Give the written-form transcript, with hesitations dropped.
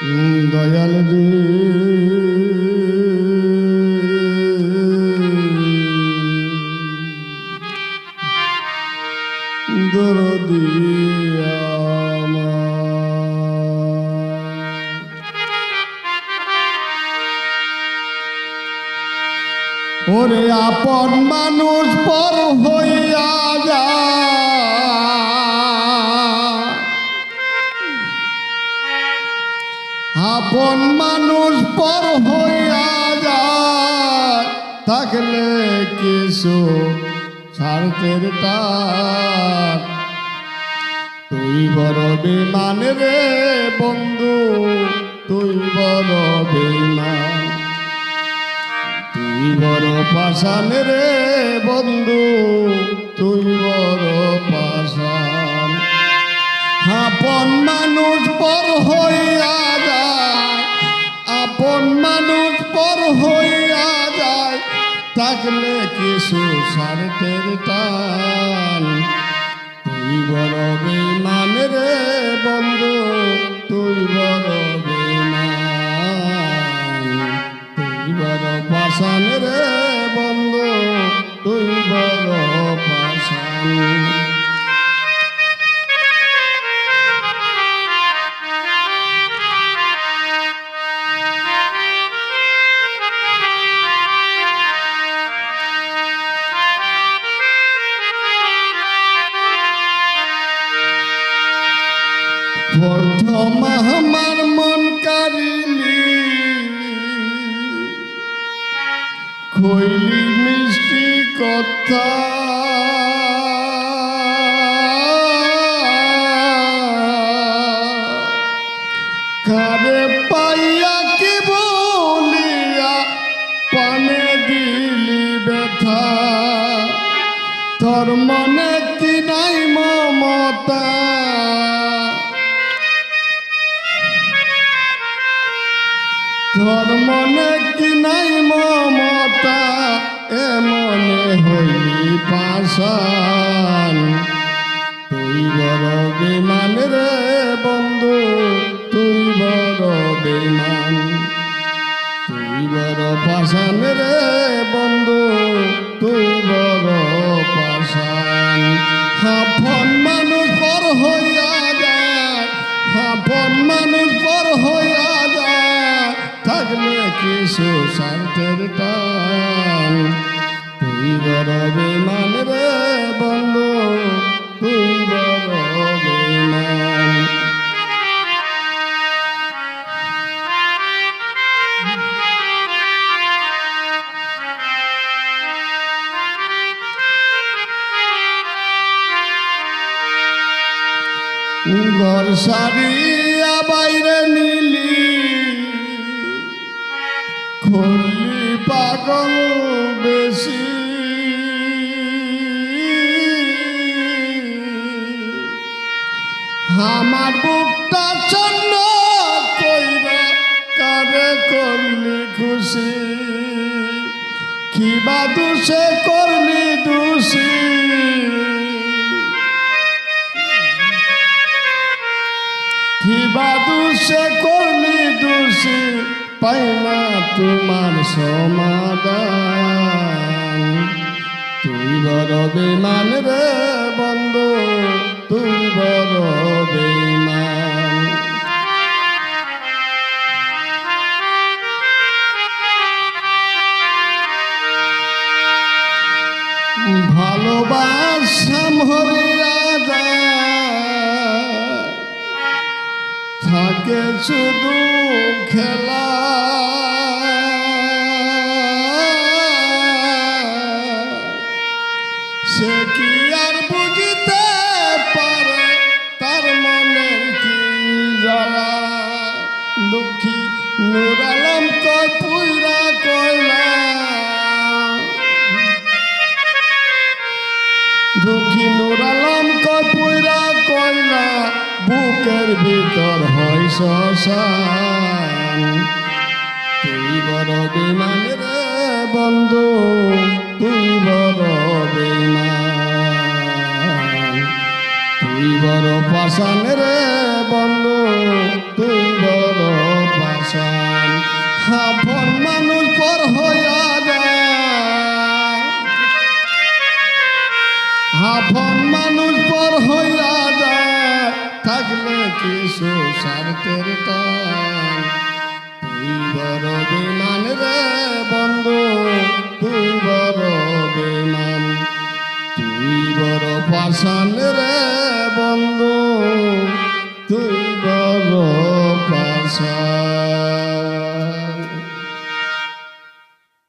দয়াল রে দরদি ওরে আপন মানুষ পর হইয়া যায়, আপন মানুষ পর হইয়া যায়, থাকলে কিছু স্বার্থের টান। তুই বড় বেমান রে বন্ধু, তুই বড় বেমান, তুই বড় পাষাণ রে বন্ধু, তুই বড় পাষাণ। আপন মানুষ পর হইয়া যায়, আপন মানুষ পর হইয়া যায়, থাকলে কিছু স্বার্থের টান। তুই বড় বেমান রে বন্ধু, তুই বড় বেমান, তুই বড় পাষাণ রে বন্ধু, তুই বড় পাষাণ। প্রথম আমার মন কারিলি, কইলি মিষ্টি কথা, কারে পাইয়া কি বলিয়া পানে দিলি ব্যথা। তোর মনে কি নাই মমতা, তোর মনে কি নাই মমতা, এ মনে হইলি পাষাণ। তুই বড় বেমান রে বন্ধু, তুই বড় বেমান, তুই বড় পাষাণ রে বন্ধু, তুই বড় পাষাণ। আপন মানুষ পর হইয়া যায়, আপন মানুষ পর হইয়া যায়, থাকলে কিছু স্বার্থের টান। তুই বড় বেমান রে বন্ধু, তুই বড় বেমান। ঘর সারিয়া বাইরে নিলি, খুললি পাগল বেশি। আমার বুকটা চন্ন কইরা কারে করলি খুশি, কিবা দোষে করলি দোষী। কিবা দোষে করলি দোষী, পাই না তোমার সমাধান। তুই বড় বেমান রে বন্ধু, তুই বড় বেমান। ভালোবাসা মরিয়া যায়, থাকে শুধু খেলা। সে কি আর বুঝিতে পারে তার মনের কি জ্বালা। দুঃখী নূর আলম কয় পুইরা কয়লা, দুঃখী নূর আলম কয় পুইরা কয়লা, বুকের ভিতর হয় শ্মশান। তুই বড় বেমান রে বন্ধু, তুই বড় বেমান, তুই বড় পাষাণ রে বন্ধু, তুই বড় পাশান আপন মানুষ পর হইয়া যায় আপন মানুষ পর হইয়া যায় থাকলে কিছু স্বার্থের টান তুই বড় বিমান রে বন্ধু তুই বড় বিমান তুই বড় পাশান রে বন্ধু তুই